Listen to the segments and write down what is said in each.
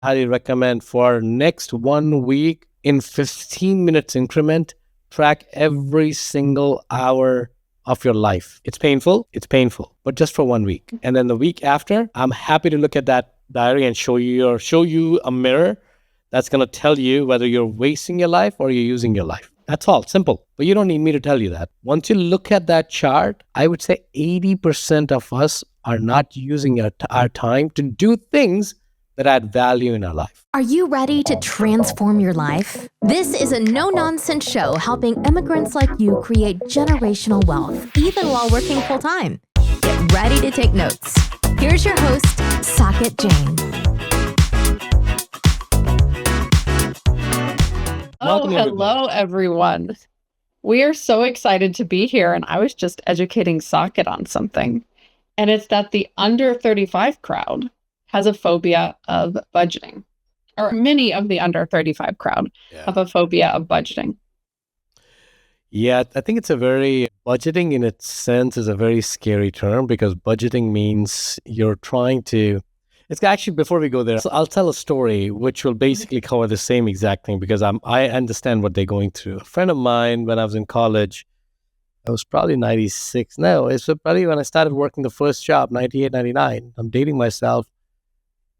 highly recommend for next 1 week in 15 minutes increment, track every single hour of your life. It's painful, but just for 1 week. And then the week after, I'm happy to look at that diary and show you a mirror that's going to tell you whether you're wasting your life or you're using your life. That's all, simple. But you don't need me to tell you that. Once you look at that chart, I would say 80% of us are not using our time to do things that add value in our life. Are you ready to transform your life? This is a no-nonsense show helping immigrants like you create generational wealth, even while working full-time. Get ready to take notes. Here's your host, Saket Jain. Hello, everyone. We are so excited to be here, and I was just educating Saket on something, and it's that the under 35 crowd has a phobia of budgeting, or many of the under 35 crowd have a phobia of budgeting. Yeah, I think budgeting in its sense is a very scary term because budgeting means you're trying to, it's actually, before we go there, so I'll tell a story which will basically cover the same exact thing because I understand what they're going through. A friend of mine, when I was in college, I was probably 96. No, it's probably when I started working the first job, 98, 99. I'm dating myself.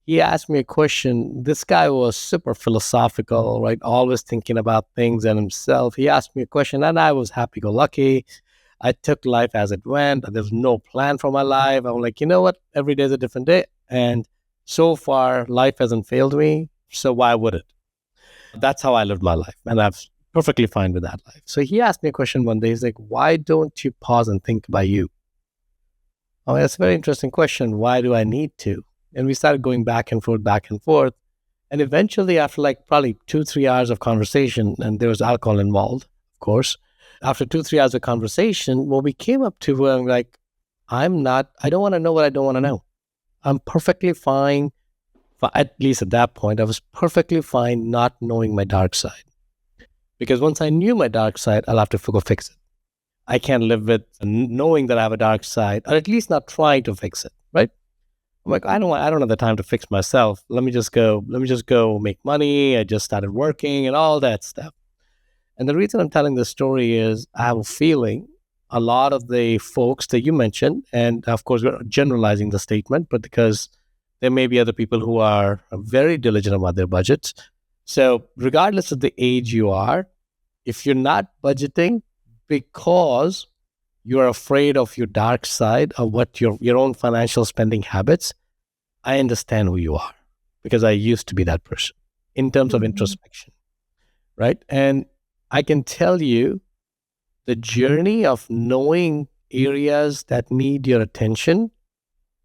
He asked me a question. This guy was super philosophical, right? Always thinking about things and himself. He asked me a question and I was happy-go-lucky. I took life as it went. There's no plan for my life. I'm like, you know what? Every day is a different day. And so far, life hasn't failed me. So why would it? That's how I lived my life. And I'm perfectly fine with that life. So he asked me a question one day. He's like, why don't you pause and think about you? Oh, that's a very interesting question. Why do I need to? And we started going back and forth. And eventually, after like probably 2-3 hours of conversation, and there was alcohol involved, of course, after 2-3 hours of conversation, well, we came up to where I'm like, I don't want to know what I don't want to know. I'm perfectly fine, at least at that point, I was perfectly fine not knowing my dark side. Because once I knew my dark side, I'll have to go fix it. I can't live with knowing that I have a dark side, or at least not trying to fix it, right? I'm like, I don't have the time to fix myself. Let me just go make money. I just started working and all that stuff. And the reason I'm telling this story is I have a feeling a lot of the folks that you mentioned, and of course we're generalizing the statement, but because there may be other people who are very diligent about their budgets. So regardless of the age you are, if you're not budgeting because you're afraid of your dark side of what your own financial spending habits, I understand who you are because I used to be that person in terms of introspection, right? And I can tell you the journey of knowing areas that need your attention,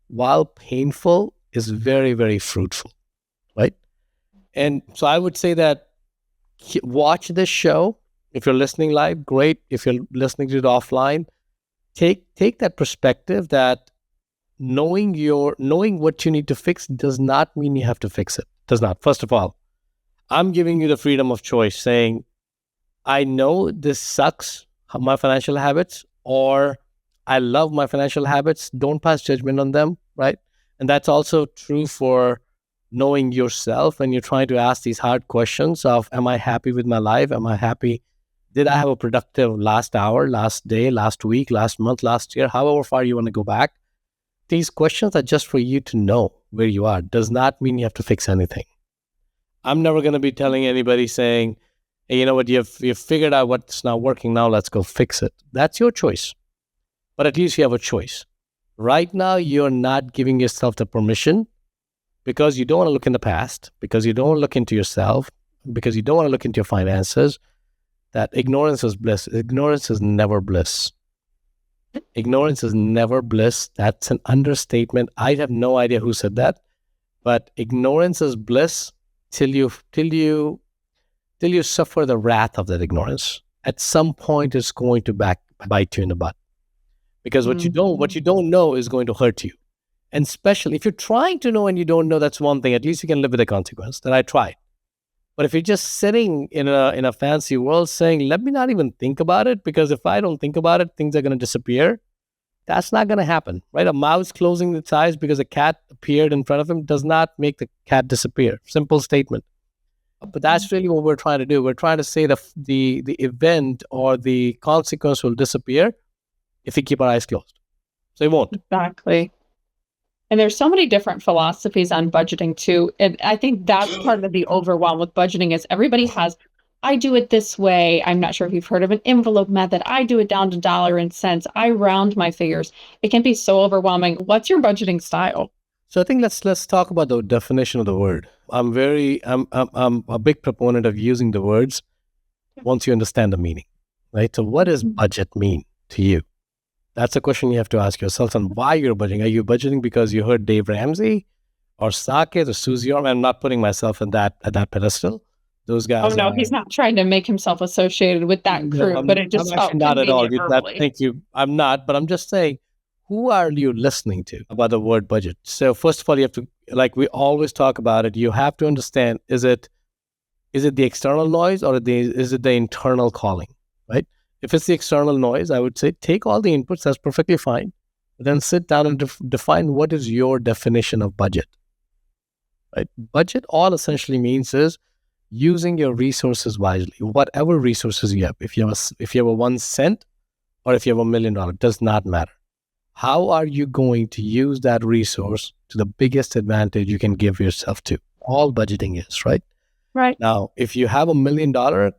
while painful, is very, very fruitful, right? And so I would say that watch this show. If you're listening live, great. If you're listening to it offline, take that perspective that knowing what you need to fix does not mean you have to fix it. Does not. First of all, I'm giving you the freedom of choice, saying, I know this sucks, my financial habits, or I love my financial habits. Don't pass judgment on them, right? And that's also true for knowing yourself when you're trying to ask these hard questions of, am I happy with my life? Am I happy? Did I have a productive last hour, last day, last week, last month, last year, however far you want to go back? These questions are just for you to know where you are. Does not mean you have to fix anything. I'm never going to be telling anybody saying, hey, you know what, you've figured out what's not working, now let's go fix it. That's your choice. But at least you have a choice. Right now, you're not giving yourself the permission because you don't want to look in the past, because you don't want to look into yourself, because you don't want to look into your finances, that ignorance is bliss. Ignorance is never bliss. Ignorance is never bliss. That's an understatement. I have no idea who said that, but ignorance is bliss till you suffer the wrath of that ignorance. At some point, it's going to bite you in the butt, because what you don't know is going to hurt you. And especially if you're trying to know and you don't know, that's one thing. At least you can live with the consequence. That I tried. But if you're just sitting in a fancy world saying, let me not even think about it, because if I don't think about it, things are going to disappear, That's not going to happen, right? A mouse closing its eyes because a cat appeared in front of him does not make the cat disappear. Simple statement. But that's really what we're trying to do. We're trying to say the event or the consequence will disappear if we keep our eyes closed. So it won't. Exactly. And there's so many different philosophies on budgeting too. And I think that's part of the overwhelm with budgeting is everybody has, I do it this way. I'm not sure if you've heard of an envelope method. I do it down to dollar and cents. I round my figures. It can be so overwhelming. What's your budgeting style? So I think let's talk about the definition of the word. I'm a big proponent of using the words once you understand the meaning, right? So what does budget mean to you? That's a question you have to ask yourself on why you're budgeting. Are you budgeting because you heard Dave Ramsey or Saket or Susie Orman? I'm not putting myself at that pedestal. Those guys. Oh no, he's not trying to make himself associated with that crew, but it just I'm felt actually not at all. convenient verbally. Thank you. I'm not, but I'm just saying, who are you listening to about the word budget? So first of all, you have to, like we always talk about it, you have to understand, is it the external noise or is it the internal calling, right? If it's the external noise, I would say take all the inputs, that's perfectly fine. But then sit down and define what is your definition of budget, right? Budget all essentially means is using your resources wisely, whatever resources you have. If you have a 1 cent or if you have $1 million, does not matter. How are you going to use that resource to the biggest advantage you can give yourself to? All budgeting is, right? Right. Now, if you have $1 million,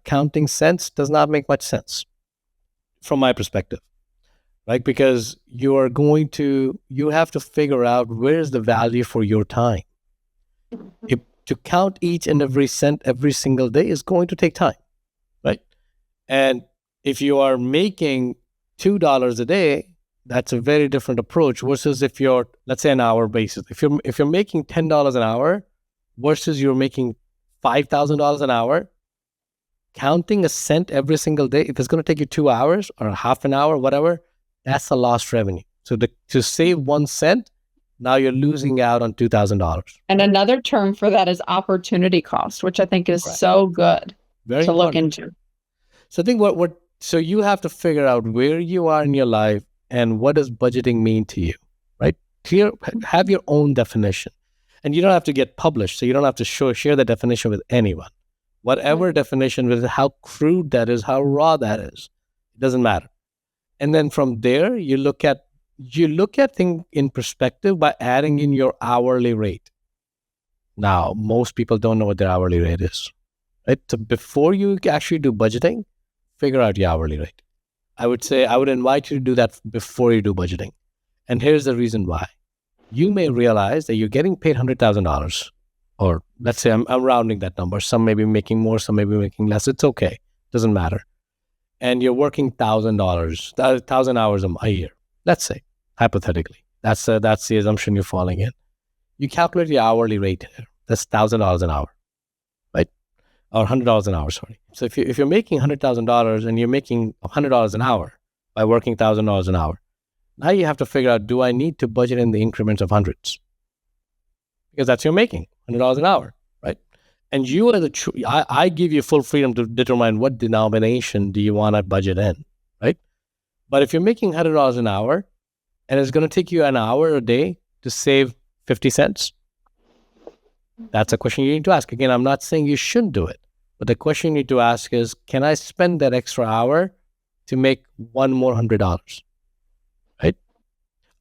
counting cents does not make much sense from my perspective, right? Because you have to figure out where is the value for your time. To count each and every cent every single day is going to take time, right? And if you are making $2 a day, that's a very different approach versus if you're, let's say, an hour basis. If you're making $10 an hour versus you're making $5,000 an hour, counting a cent every single day, if it's going to take you 2 hours or half an hour, whatever, that's a lost revenue. So to save 1 cent, now you're losing out on $2,000. And another term for that is opportunity cost, which I think is so good to look into. So I think so you have to figure out where you are in your life and what does budgeting mean to you, right? Have your own definition. And you don't have to get published, so you don't have to share the definition with anyone. Whatever definition, with how crude that is, how raw that is, it doesn't matter. And then from there, you look at things in perspective by adding in your hourly rate. Now, most people don't know what their hourly rate is, right? So before you actually do budgeting, figure out your hourly rate. I would invite you to do that before you do budgeting. And here's the reason why. You may realize that you're getting paid $100,000, or let's say I'm rounding that number. Some may be making more, some may be making less. It's okay. Doesn't matter. And you're working $1,000, 1,000 hours a year. Let's say, hypothetically. That's the assumption you're falling in. You calculate your hourly rate here. That's $1,000 an hour, right? Or $100 an hour, sorry. So if you're making $100,000 and you're making $100 an hour by working $1,000 an hour, now you have to figure out, do I need to budget in the increments of hundreds? Because that's you're making $100 an hour, right? And you are I give you full freedom to determine what denomination do you want to budget in, right? But if you're making $100 an hour and it's going to take you an hour a day to save 50 cents, that's a question you need to ask. Again, I'm not saying you shouldn't do it, but the question you need to ask is, can I spend that extra hour to make one more $100? Right?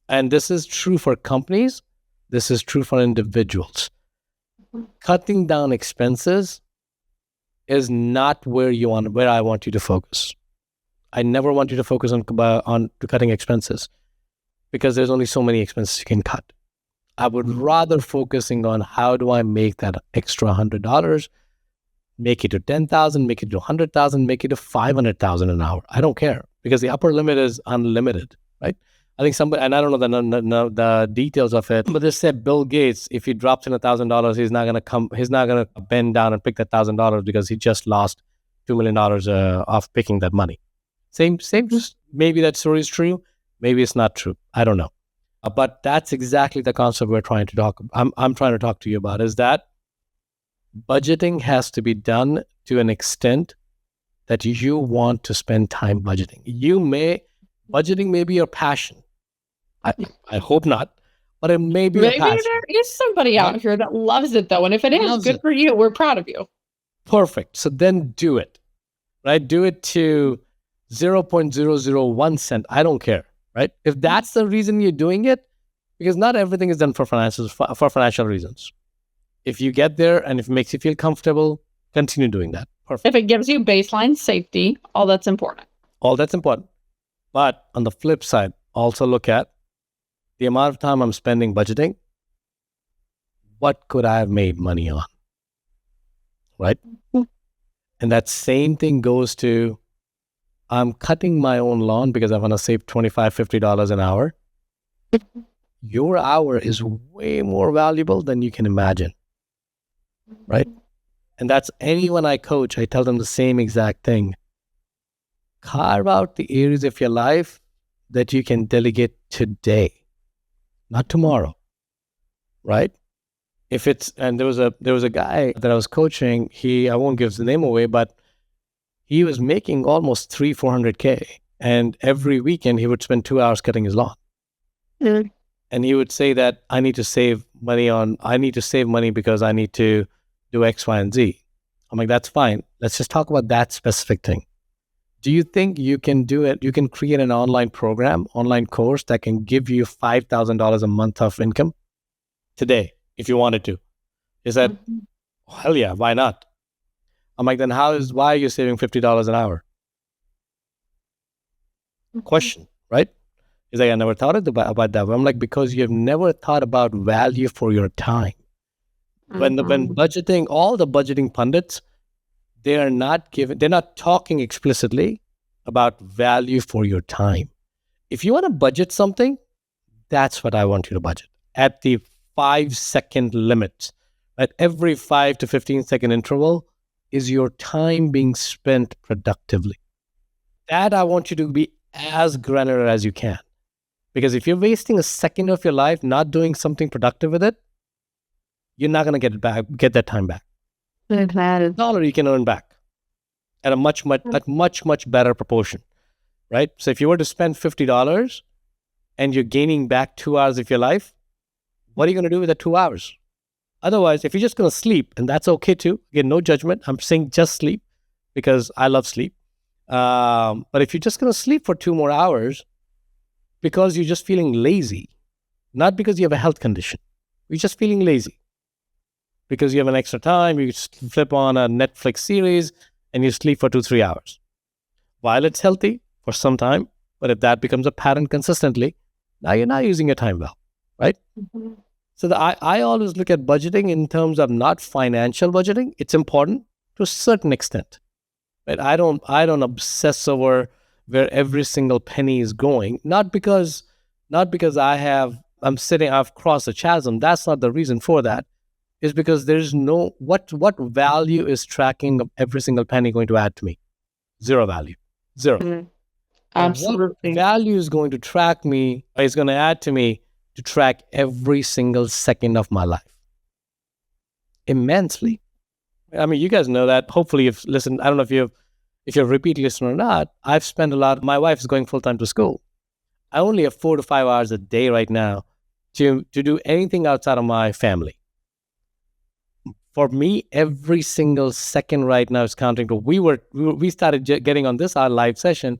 And this is true for companies. This is true for individuals. Cutting down expenses is not where I want you to focus. I never want you to focus on cutting expenses because there's only so many expenses you can cut. I would rather focusing on how do I make that extra $100, make it to 10,000, make it to 100,000, make it to 500,000 an hour. I don't care because the upper limit is unlimited, right? I think somebody, and I don't know the details of it, but they said Bill Gates, if he drops in $1,000, he's not gonna bend down and pick that $1,000 because he just lost $2 million off picking that money. Same. Maybe that story is true. Maybe it's not true. I don't know. But that's exactly the concept we're trying to talk. I'm trying to talk to you about is that budgeting has to be done to an extent that you want to spend time budgeting. Budgeting may be your passion. I hope not, but it may be a Maybe passion. there is somebody Right? out here that loves it though. And if it is, Loves good it. for you. We're proud of you. Perfect. So then do it, right? Do it to 0.001 cent. I don't care, right? If that's the reason you're doing it, because not everything is done for financial reasons. If you get there and if it makes you feel comfortable, continue doing that. Perfect. If it gives you baseline safety, all that's important. All that's important. But on the flip side, also look at the amount of time I'm spending budgeting. What could I have made money on? Right? And that same thing goes to I'm cutting my own lawn because I want to save $25, $50 an hour. Your hour is way more valuable than you can imagine. Right? And that's anyone I coach, I tell them the same exact thing. Carve out the areas of your life that you can delegate today, not tomorrow. Right? If it's, and there was a guy that I was coaching, I won't give the name away, but he was making almost 400K. And every weekend he would spend 2 hours cutting his lawn. Mm. And he would say that I need to save money because I need to do X, Y, and Z. I'm like, that's fine. Let's just talk about that specific thing. Do you think you can do it? You can create an online course that can give you $5,000 a month of income today if you wanted to? Is that, hell yeah, why not? I'm like, then why are you saving $50 an hour? Question, right? He's like, I never thought about that. I'm like, because you have never thought about value for your time. When budgeting, all the budgeting pundits, they're not talking explicitly about value for your time. If you want to budget something, that's what I want you to budget at the 5-second limit. At every 5 to 15-second interval is your time being spent productively. That I want you to be as granular as you can. Because if you're wasting a second of your life not doing something productive with it, you're not going to get that time back. $1 you can earn back at a much better proportion, right? So if you were to spend $50 and you're gaining back 2 hours of your life, what are you going to do with that 2 hours? Otherwise, if you're just going to sleep, and that's okay too, again, no judgment. I'm saying just sleep because I love sleep. But if you're just going to sleep for 2 more hours because you're just feeling lazy, not because you have a health condition, you're just feeling lazy because you have an extra time, you flip on a Netflix series and you sleep for 2-3 hours. While it's healthy for some time, but if that becomes a pattern consistently, now you're not using your time well, right? Mm-hmm. So I always look at budgeting in terms of not financial budgeting. It's important to a certain extent, right? I don't obsess over where every single penny is going. Not because I've crossed a chasm. That's not the reason for that. Is because there's no what value is tracking of every single penny going to add to me? Zero value. Zero. Mm-hmm. Absolutely. What value is going to track me, is going to add to me to track every single second of my life? Immensely. I mean, you guys know that. Hopefully you've listened. I don't know if you're a repeat listener or not. I've spent a lot. My wife is going full-time to school. I only have 4 to 5 hours a day right now to do anything outside of my family. For me, every single second right now is counting. We started getting on our live session.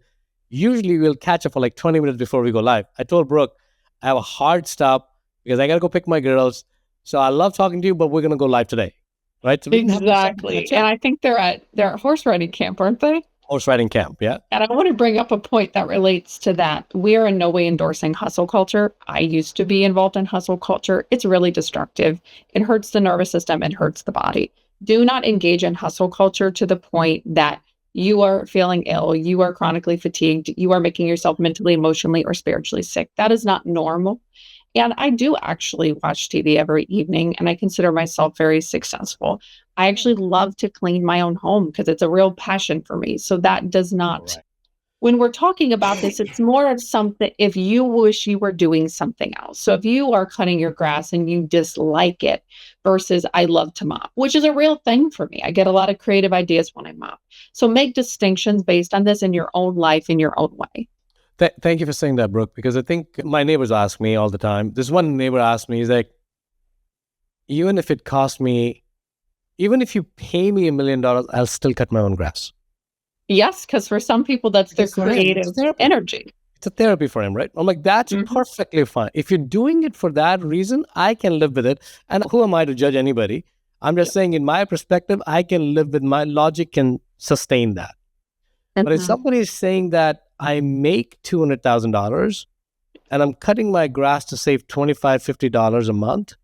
Usually we'll catch up for like 20 minutes before we go live. I told Brooke, I have a hard stop because I got to go pick my girls. So I love talking to you, but we're going to go live today. Right? So exactly. And I think they're at horse riding camp, aren't they? Horse riding camp, yeah. And I want to bring up a point that relates to that. We are in no way endorsing hustle culture. I used to be involved in hustle culture. It's really destructive. It hurts the nervous system. It hurts the body. Do not engage in hustle culture to the point that you are feeling ill, you are chronically fatigued, you are making yourself mentally, emotionally, or spiritually sick. That is not normal. And I do actually watch TV every evening, and I consider myself very successful. I actually love to clean my own home because it's a real passion for me. So that does not, right. When we're talking about this, it's more of something, if you wish you were doing something else. So if you are cutting your grass and you dislike it versus I love to mop, which is a real thing for me. I get a lot of creative ideas when I mop. So make distinctions based on this in your own life, in your own way. Thank you for saying that, Brooke, because I think my neighbors ask me all the time. This one neighbor asked me, he's like, even if it costs me, even if you pay me $1 million, I'll still cut my own grass. Yes, because for some people, that's their Because for him, it's creative therapy. energy. It's a therapy for him, right? I'm like, that's perfectly fine. If you're doing it for that reason, I can live with it. And who am I to judge anybody? I'm just saying, in my perspective, I can live with my logic can sustain that. But if somebody is saying that I make $200,000 and I'm cutting my grass to save $25, $50 a month,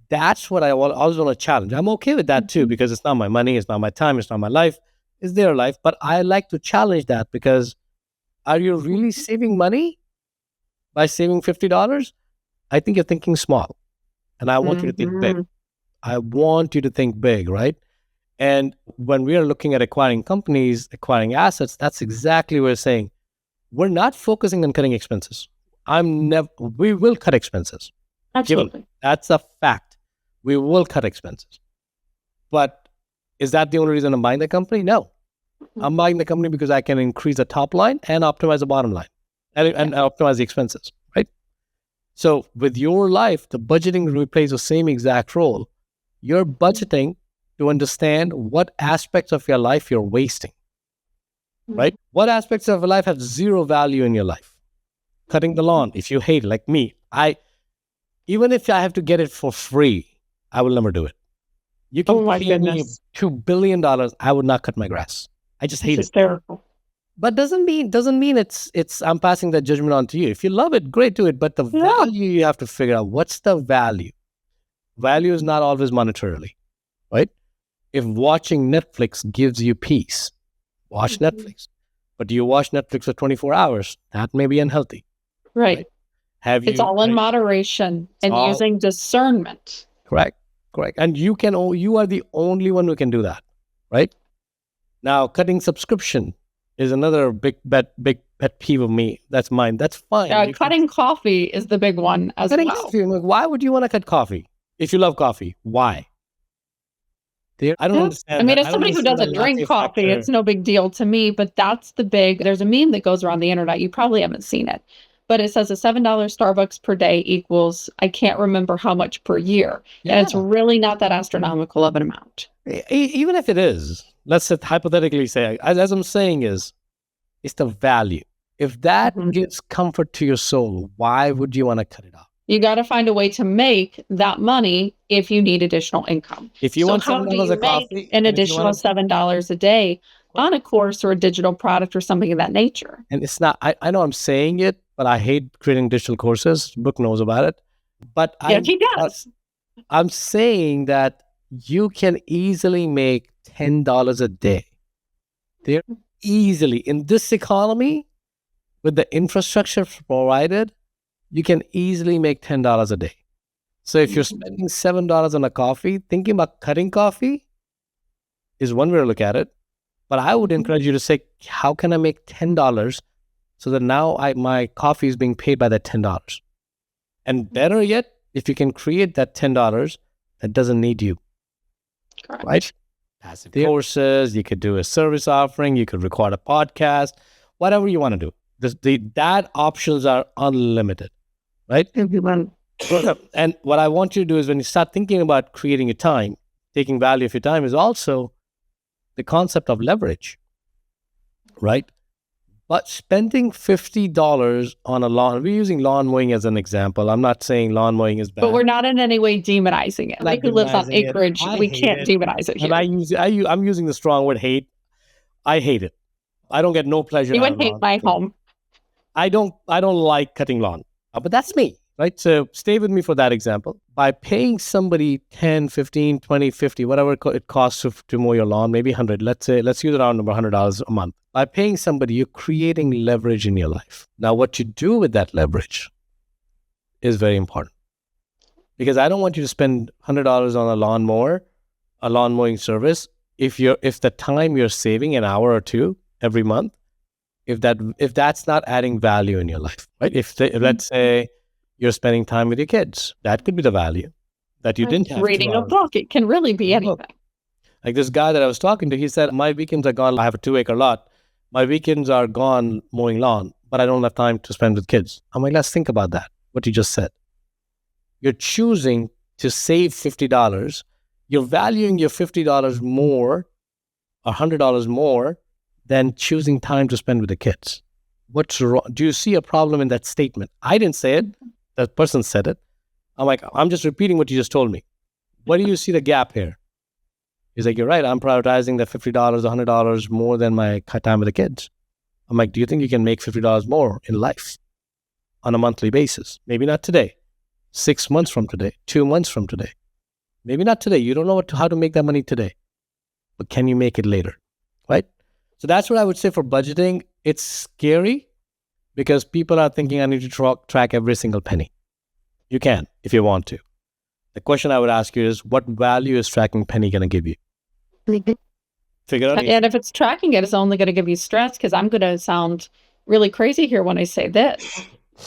that's what I always want to challenge. I'm okay with that too, because it's not my money, it's not my time, it's not my life, it's their life. But I like to challenge that, because are you really saving money by saving $50? I think you're thinking small. And I want you to think big. I want you to think big, right? And when we are looking at acquiring companies, acquiring assets, that's exactly what we're saying. We're not focusing on cutting expenses. We will cut expenses. Absolutely. That's a fact. We will cut expenses. But is that the only reason I'm buying the company? No. I'm buying the company because I can increase the top line and optimize the bottom line and optimize the expenses, right? So with your life, the budgeting plays the same exact role. You're budgeting to understand what aspects of your life you're wasting, right? What aspects of your life have zero value in your life? Cutting the lawn, if you hate it, like me, even if I have to get it for free, I will never do it. You can pay me $2 billion, I would not cut my grass. I just hate it. Hysterical. But doesn't mean it's I'm passing that judgment on to you. If you love it, great, do it. But the value, you have to figure out, what's the value? Value is not always monetarily, right? If watching Netflix gives you peace, watch Netflix. But do you watch Netflix for 24 hours? That may be unhealthy. Right. It's all in moderation and using discernment. Correct. And you are the only one who can do that, right? Now, cutting subscription is another big pet peeve of me. That's mine. That's fine. Cutting coffee is the big one as well. Coffee. Like, why would you want to cut coffee? If you love coffee, why? I don't understand. I mean, as somebody who doesn't drink coffee, it's no big deal to me, but there's a meme that goes around the internet. You probably haven't seen it, but it says a $7 Starbucks per day equals, I can't remember how much per year. Yeah. And it's really not that astronomical of an amount. Even if it is, let's hypothetically say, as I'm saying, it's the value. If that gives comfort to your soul, why would you want to cut it off? You got to find a way to make that money if you need additional income. If you want $7 a coffee, an additional $7 a day on a course or a digital product or something of that nature. And it's not, I know I'm saying it, but I hate creating digital courses. Brooke knows about it. But he does. I'm saying that you can easily make $10 a day. They're easily, in this economy, with the infrastructure provided, you can easily make $10 a day. So if you're spending $7 on a coffee, thinking about cutting coffee is one way to look at it. But I would encourage you to say, how can I make $10 so that now my coffee is being paid by that $10? And better yet, if you can create that $10 that doesn't need you. Correct. Right? Passive courses, you could do a service offering, you could record a podcast, whatever you want to do. That options are unlimited, right? And what I want you to do is, when you start thinking about creating your time, taking value of your time, is also the concept of leverage, right? But spending $50 on a lawn, we're using lawn mowing as an example. I'm not saying lawn mowing is bad. But we're not in any way demonizing it. Like who lives on acreage, we can't demonize it here. And I'm using the strong word hate. I hate it. I don't get no pleasure. You would hate my home. I don't like cutting lawn, but that's me, right? So stay with me for that example. By paying somebody 10, 15, 20, 50, whatever it costs to mow your lawn, maybe 100, let's use around number $100 a month. By paying somebody, you're creating leverage in your life. Now, what you do with that leverage is very important, because I don't want you to spend $100 on a lawn mowing service, if the time you're saving, an hour or two every month, if that's not adding value in your life, right? If let's say you're spending time with your kids, that could be the value that you didn't have. Reading a book, it can really be anything. Like this guy that I was talking to, he said, my weekends are gone. I have a 2-acre lot. My weekends are gone mowing lawn, but I don't have time to spend with kids. I'm like, let's think about that, what you just said. You're choosing to save $50. You're valuing your $50 more or $100 more than choosing time to spend with the kids. What's wrong? Do you see a problem in that statement? I didn't say it. That person said it. I'm like, I'm just repeating what you just told me. What do you see the gap here? He's like, you're right. I'm prioritizing the $50, $100 more than my time with the kids. I'm like, do you think you can make $50 more in life on a monthly basis? Maybe not today. 6 months from today, 2 months from today. Maybe not today. You don't know how to make that money today, but can you make it later? Right? So that's what I would say for budgeting. It's scary because people are thinking I need to track every single penny. You can if you want to. The question I would ask you is, what value is tracking penny going to give you? Figure out. And if it's tracking it, it's only going to give you stress, because I'm going to sound really crazy here when I say this.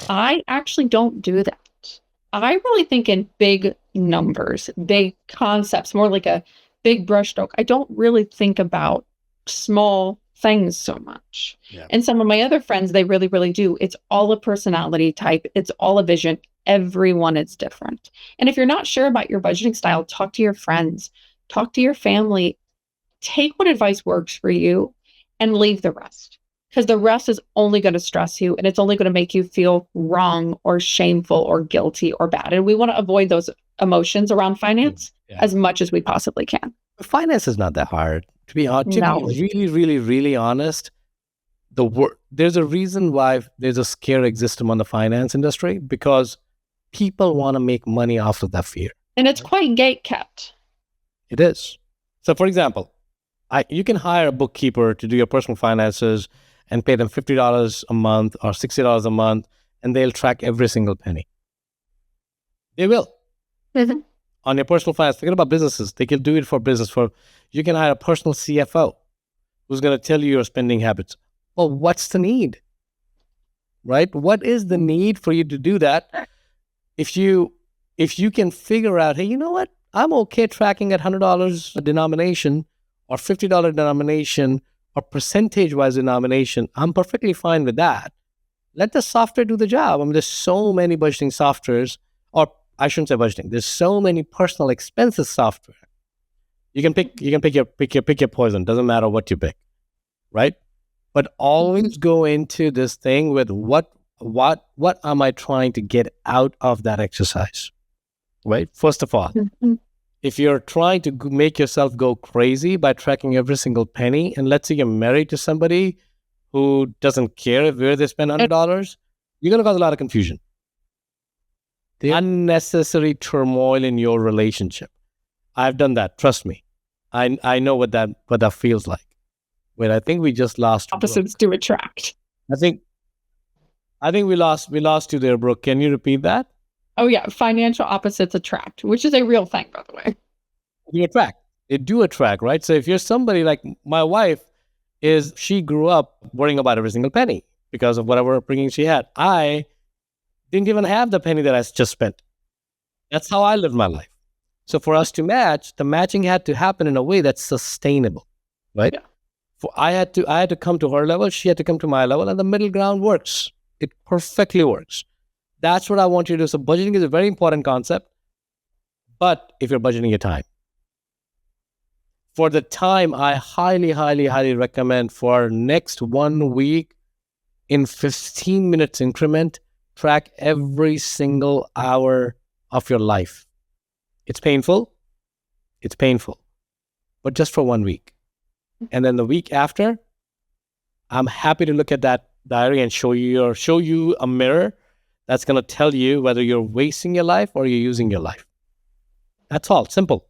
I actually don't do that. I really think in big numbers, big concepts, more like a big brushstroke. I don't really think about small things so much. Yeah. And some of my other friends, they really, really do. It's all a personality type. It's all a vision. Everyone is different. And if you're not sure about your budgeting style, talk to your friends, talk to your family, take what advice works for you and leave the rest. Because the rest is only going to stress you, and it's only going to make you feel wrong or shameful or guilty or bad. And we want to avoid those emotions around finance as much as we possibly can. Finance is not that hard. To be honest, No. to be really, really, really honest, there's a reason why there's a scare exists among the finance industry, because people want to make money off of that fear. And it's quite gate kept. It is. So, for example, you can hire a bookkeeper to do your personal finances and pay them $50 a month or $60 a month, and they'll track every single penny. They will. Mm-hmm. On your personal finance, forget about businesses. They can do it for business. You can hire a personal CFO who's going to tell you your spending habits. Well, what's the need? Right? What is the need for you to do that? If you can figure out, hey, you know what? I'm okay tracking at $100 denomination or $50 denomination or percentage-wise denomination. I'm perfectly fine with that. Let the software do the job. I mean, there's so many budgeting softwares, or I shouldn't say budgeting. There's so many personal expenses software. You can pick your poison. Doesn't matter what you pick, right? But always go into this thing with what am I trying to get out of that exercise, right? First of all, if you're trying to make yourself go crazy by tracking every single penny, and let's say you're married to somebody who doesn't care where they spend $100, you're going to cause a lot of confusion. The unnecessary turmoil in your relationship. I've done that. Trust me. I know what that feels like. Wait, I think we just lost. Opposites do attract. I think we lost you there, Brooke. Can you repeat that? Oh yeah, financial opposites attract, which is a real thing, by the way. You attract. They do attract, right? So if you're somebody like my wife, she grew up worrying about every single penny because of whatever upbringing she had. I didn't even have the penny that I just spent. That's how I lived my life. So for us to match, the matching had to happen in a way that's sustainable, right? Yeah. I had to come to her level, she had to come to my level, and the middle ground works. It perfectly works. That's what I want you to do. So budgeting is a very important concept, but if you're budgeting your time. For the time, I highly, highly, highly recommend for next 1 week in 15 minutes increment, track every single hour of your life. It's painful, but just for 1 week. And then the week after, I'm happy to look at that diary and show you a mirror that's going to tell you whether you're wasting your life or you're using your life. That's all. Simple.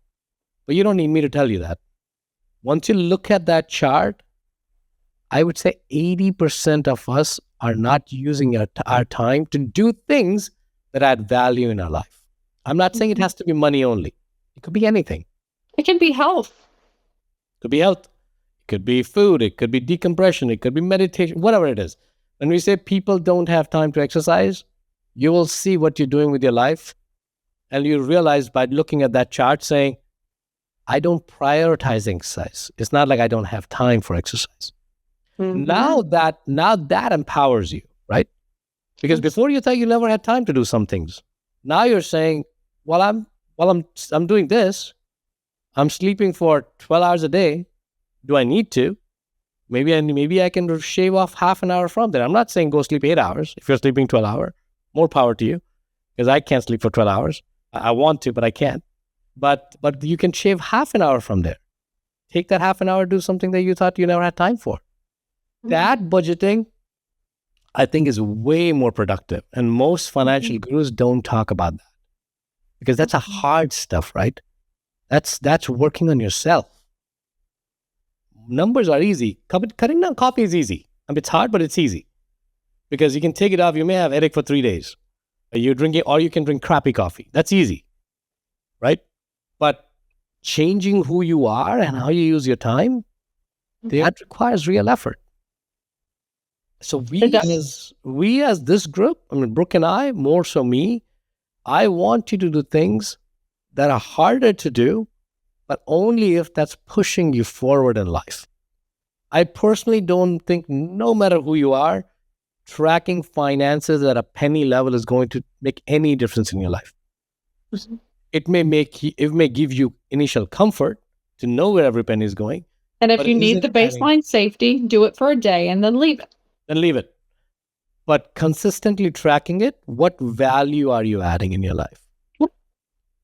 But you don't need me to tell you that. Once you look at that chart, I would say 80% of us are not using our time to do things that add value in our life. I'm not saying it has to be money only. It could be anything. It can be health. It could be health. It could be food. It could be decompression. It could be meditation, whatever it is. When we say people don't have time to exercise, you will see what you're doing with your life. And you realize by looking at that chart saying, I don't prioritize exercise. It's not like I don't have time for exercise. Mm-hmm. Now that empowers you, right? Because before you thought you never had time to do some things. Now you're saying, well, I'm doing this. I'm sleeping for 12 hours a day. Do I need to? Maybe I can shave off half an hour from that. I'm not saying go sleep 8 hours. If you're sleeping 12 hours, more power to you. Because I can't sleep for 12 hours. I want to, but I can't. But you can shave half an hour from there. Take that half an hour, do something that you thought you never had time for. That budgeting, I think, is way more productive. And most financial gurus don't talk about that. Because that's a hard stuff, right? That's working on yourself. Numbers are easy. Cutting down coffee is easy. I mean, it's hard, but it's easy. Because you can take it off. You may have headache for 3 days. You can drink crappy coffee. That's easy, right? But changing who you are and how you use your time, that requires real effort. So we as this group, I mean, Brooke and I, more so me, I want you to do things that are harder to do, but only if that's pushing you forward in life. I personally don't think, no matter who you are, tracking finances at a penny level is going to make any difference in your life. It may give you initial comfort to know where every penny is going. And if you need the baseline safety, do it for a day and then leave it. But consistently tracking it, what value are you adding in your life?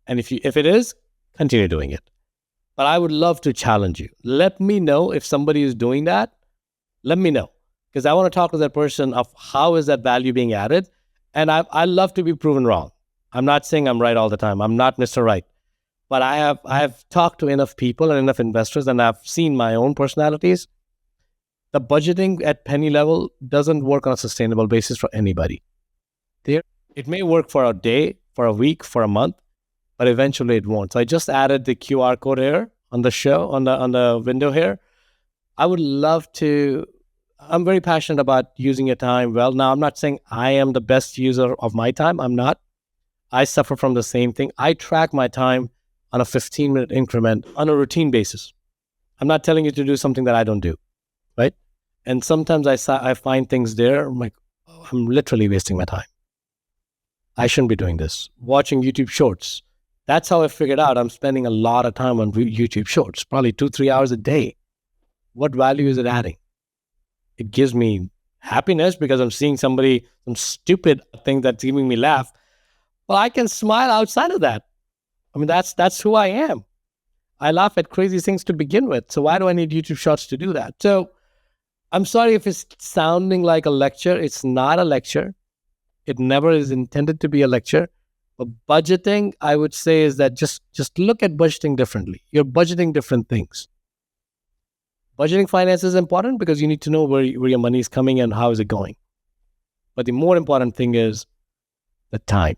And if it is, continue doing it. But I would love to challenge you. Let me know if somebody is doing that. Let me know. Because I want to talk to that person of how is that value being added. And I love to be proven wrong. I'm not saying I'm right all the time. I'm not Mr. Right. But I have talked to enough people and enough investors, and I've seen my own personalities. The budgeting at penny level doesn't work on a sustainable basis for anybody. It may work for a day, for a week, for a month, but eventually it won't. So I just added the QR code here on the show, on the window here. I would love to. I'm very passionate about using your time well. Now, I'm not saying I am the best user of my time. I'm not. I suffer from the same thing. I track my time on a 15-minute increment on a routine basis. I'm not telling you to do something that I don't do, right? And sometimes I find things there. I'm like, oh, I'm literally wasting my time. I shouldn't be doing this. Watching YouTube shorts. That's how I figured out I'm spending a lot of time on YouTube shorts, probably 2-3 hours a day. What value is it adding? It gives me happiness because I'm seeing some stupid thing that's giving me laugh. Well, I can smile outside of that. I mean, that's who I am. I laugh at crazy things to begin with. So why do I need YouTube shorts to do that? So I'm sorry if it's sounding like a lecture. It's not a lecture. It never is intended to be a lecture. But budgeting, I would say, is that just look at budgeting differently. You're budgeting different things. Budgeting finance is important because you need to know where your money is coming and how is it going. But the more important thing is the time,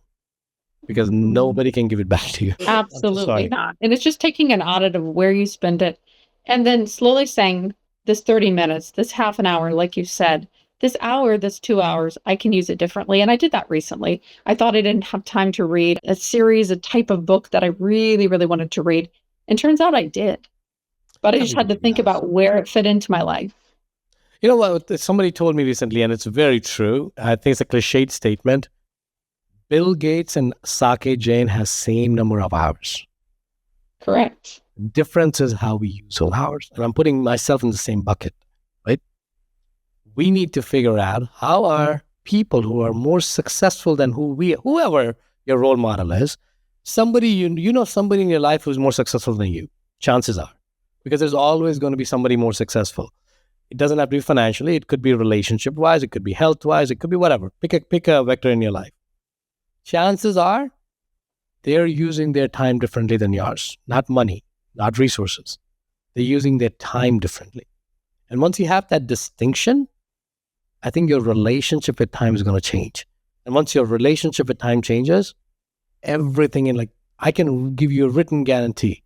because nobody can give it back to you. Absolutely not. And it's just taking an audit of where you spend it and then slowly saying, this 30 minutes, this half an hour, like you said, this hour, this 2 hours, I can use it differently. And I did that recently. I thought I didn't have time to read a series, a type of book that I really, really wanted to read. And turns out I did. But I just had to think about where it fit into my life. You know what? Somebody told me recently, and it's very true. I think it's a cliched statement. Bill Gates and Saket Jain has same number of hours. Correct. Difference is how we use those hours. And I'm putting myself in the same bucket, right? We need to figure out how are people who are more successful than whoever your role model is, somebody, you know somebody in your life who's more successful than you, chances are. Because there's always going to be somebody more successful. It doesn't have to be financially. It could be relationship-wise. It could be health-wise. It could be whatever. Pick a vector in your life. Chances are they're using their time differently than yours. Not money, not resources. They're using their time differently. And once you have that distinction, I think your relationship with time is going to change. And once your relationship with time changes, everything I can give you a written guarantee.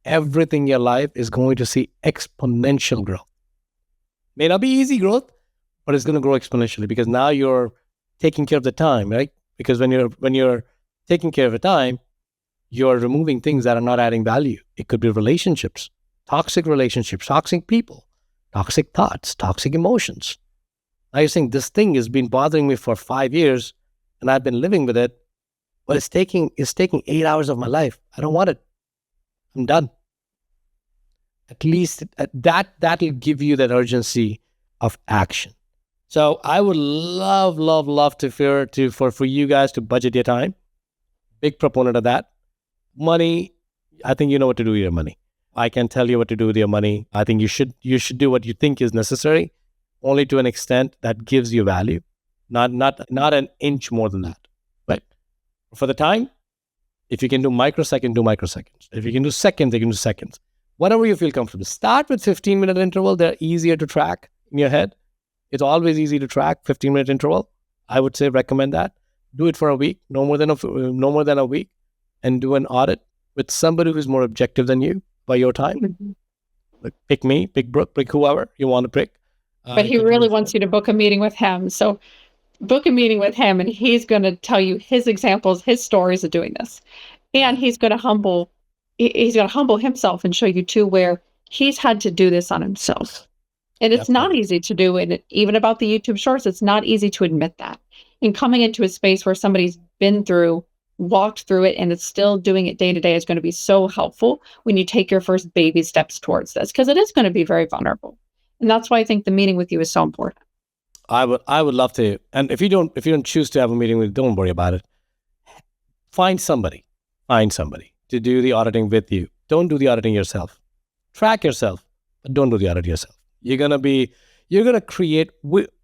Everything in your life is going to see exponential growth. May not be easy growth, but it's going to grow exponentially because now you're taking care of the time, right? Because when you're taking care of the time, you're removing things that are not adding value. It could be relationships, toxic people, toxic thoughts, toxic emotions. Now you're saying this thing has been bothering me for 5 years and I've been living with it, but it's taking 8 hours of my life. I don't want it. I'm done. At least that'll give you that urgency of action. So I would love to for you guys to budget your time. Big proponent of that. Money, I think you know what to do with your money. I can tell you what to do with your money. I think you should do what you think is necessary, only to an extent that gives you value. Not an inch more than that. Right? For the time, if you can do microsecond, do microseconds. If you can do seconds, you can do seconds. Whatever you feel comfortable. Start with 15-minute interval. They're easier to track in your head. It's always easy to track 15-minute interval. I would say recommend that. Do it for a week, no more than a week, and do an audit with somebody who's more objective than you by your time. Mm-hmm. Like, pick me, pick Brooke, pick whoever you want to pick. But he really wants you to book a meeting with him. So book a meeting with him, and he's going to tell you his examples, his stories of doing this. And he's going to humble himself and show you too where he's had to do this on himself. And it's not easy to do it. Even about the YouTube shorts, it's not easy to admit that. And coming into a space where somebody's walked through it, and it's still doing it day to day is going to be so helpful when you take your first baby steps towards this, because it is going to be very vulnerable. And that's why I think the meeting with you is so important. I would love to. And if you don't choose to have a meeting with, don't worry about it. Find somebody to do the auditing with you. Don't do the auditing yourself. Track yourself, but don't do the audit yourself. You're going to create,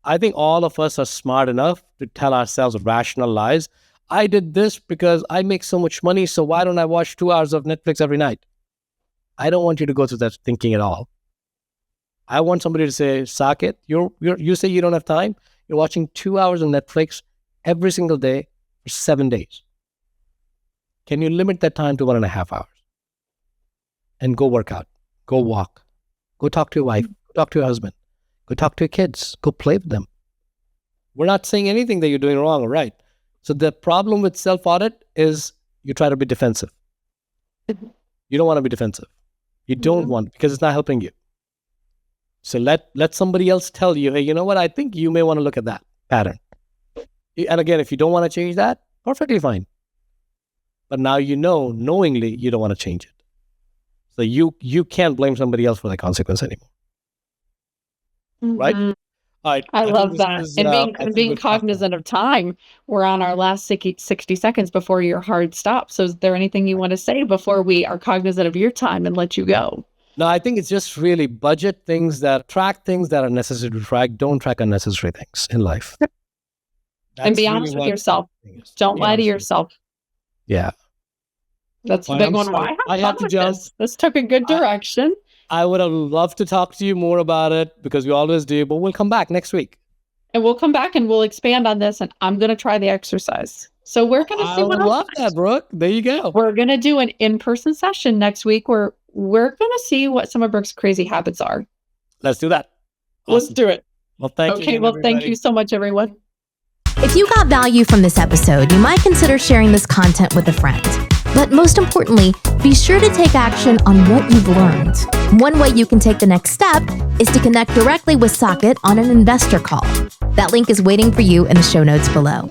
I think all of us are smart enough to tell ourselves rational lies. I did this because I make so much money, so why don't I watch 2 hours of Netflix every night? I don't want you to go through that thinking at all. I want somebody to say, Saket, you say you don't have time. You're watching 2 hours of Netflix every single day for 7 days. Can you limit that time to 1.5 hours? And go work out, go walk, go talk to your wife, go talk to your husband, go talk to your kids, go play with them. We're not saying anything that you're doing wrong or right. So the problem with self-audit is you try to be defensive. You don't want to be defensive. You don't want, because it's not helping you. So let somebody else tell you, hey, you know what? I think you may want to look at that pattern. And again, if you don't want to change that, perfectly fine. But now knowingly, you don't want to change it. So you can't blame somebody else for the consequence anymore. Right? All right. I love that. And being cognizant of time. We're on our last 60 seconds before your hard stop. So is there anything you want to say before we are cognizant of your time and let you go? No, I think it's just really track things that are necessary to track. Don't track unnecessary things in life. And be honest with yourself. Don't lie to yourself. Yeah. That's the big one. Why? I have to jump. This took a good direction. I would have loved to talk to you more about it, because we always do, but we'll come back next week. And we'll come back and we'll expand on this, and I'm going to try the exercise. So we're going to see what else. I love that, Brooke. There you go. We're going to do an in-person session next week where we're going to see what some of Brooke's crazy habits are. Let's do that. Awesome. Let's do it. Well, thank you. Okay, well, thank you so much, everyone. If you got value from this episode, you might consider sharing this content with a friend. But most importantly, be sure to take action on what you've learned. One way you can take the next step is to connect directly with Saket on an investor call. That link is waiting for you in the show notes below.